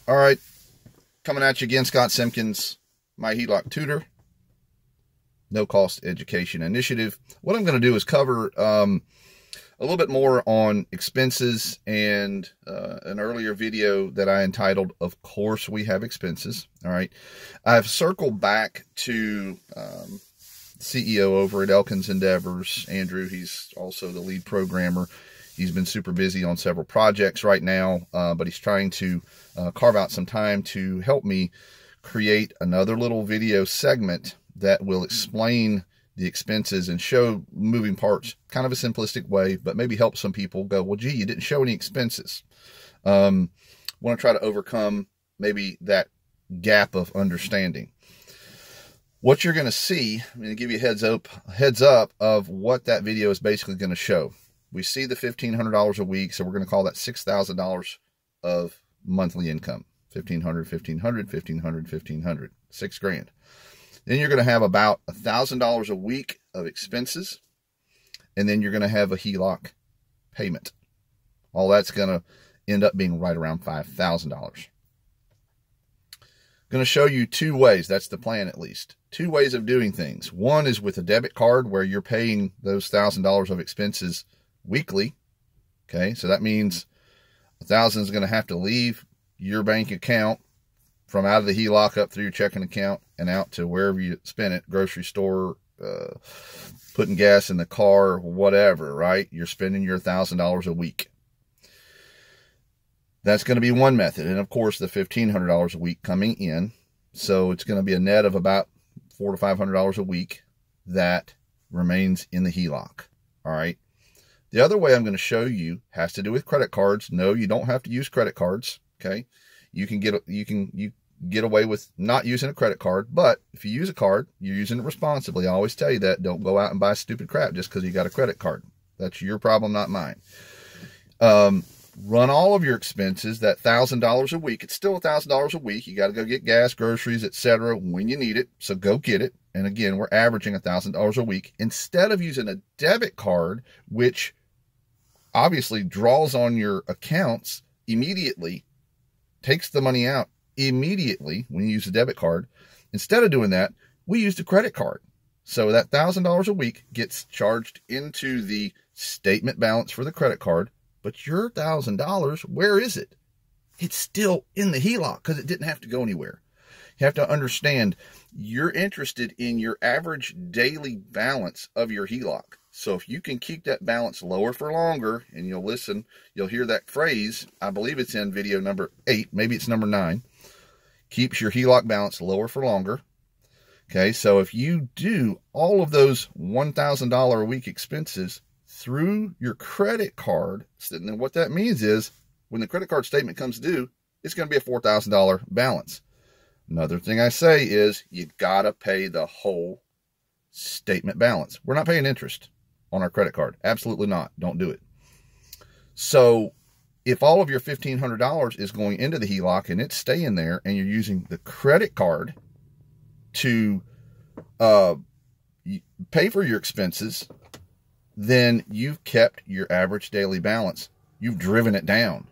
All right, coming at you again, Scott Simpkins, my HELOC tutor, no cost education initiative. What I'm going to do is cover a little bit more on expenses and an earlier video that I entitled, Of Course We Have Expenses. All right, I've circled back to CEO over at Elkins Endeavors, Andrew. He's also the lead programmer. He's been super busy on several projects right now, but he's trying to carve out some time to help me create another little video segment that will explain the expenses and show moving parts, kind of a simplistic way, but maybe help some people go, well, gee, you didn't show any expenses. Want to try to overcome maybe that gap of understanding. What you're going to see, I'm going to give you a heads up of what that video is basically going to show. We see the $1,500 a week, so we're going to call that $6,000 of monthly income. $1,500, $1,500, $1,500, $1,500, $6,000. Then you're going to have about $1,000 a week of expenses, and then you're going to have a HELOC payment. All that's going to end up being right around $5,000. Going to show you two ways. That's the plan, at least. Two ways of doing things. One is with a debit card, where you're paying those $1,000 of expenses weekly. Okay, so that means $1,000 is going to have to leave your bank account from out of the HELOC up through your checking account and out to wherever you spend it, grocery store, putting gas in the car, whatever, right? You're spending your $1,000 a week. That's going to be one method. And of course, the $1,500 a week coming in. So it's going to be a net of about $400 to $500 a week that remains in the HELOC. All right. The other way I'm going to show you has to do with credit cards. No, you don't have to use credit cards. Okay. You get away with not using a credit card, but if you use a card, you're using it responsibly. I always tell you that. Don't go out and buy stupid crap just because you got a credit card. That's your problem, not mine. Run all of your expenses, that $1,000 a week. It's still $1,000 a week. You got to go get gas, groceries, etc. when you need it. So go get it. And again, we're averaging $1,000 a week instead of using a debit card, which obviously draws on your accounts immediately, takes the money out immediately when you use a debit card. Instead of doing that, we used a credit card. So that $1,000 a week gets charged into the statement balance for the credit card. But your $1,000, where is it? It's still in the HELOC because it didn't have to go anywhere. You have to understand, you're interested in your average daily balance of your HELOC. So if you can keep that balance lower for longer, and you'll hear that phrase, I believe it's in video number 8, maybe it's number 9, keeps your HELOC balance lower for longer. Okay, so if you do all of those $1,000 a week expenses through your credit card, then what that means is when the credit card statement comes due, it's going to be a $4,000 balance. Another thing I say is you got to pay the whole statement balance. We're not paying interest on our credit card. Absolutely not. Don't do it. So if all of your $1,500 is going into the HELOC and it's staying there, and you're using the credit card to pay for your expenses, then you've kept your average daily balance. You've driven it down.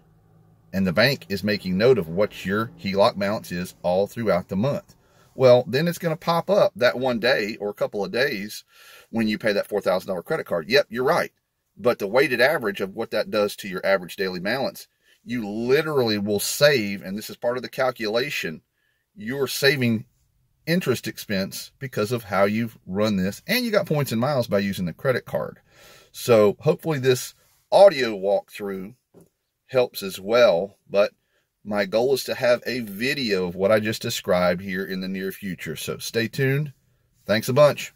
And the bank is making note of what your HELOC balance is all throughout the month. Well, then it's going to pop up that one day or a couple of days when you pay that $4,000 credit card. Yep, you're right. But the weighted average of what that does to your average daily balance, you literally will save, and this is part of the calculation, you're saving interest expense because of how you've run this. And you got points and miles by using the credit card. So hopefully this audio walkthrough helps as well, but my goal is to have a video of what I just described here in the near future. So stay tuned. Thanks a bunch.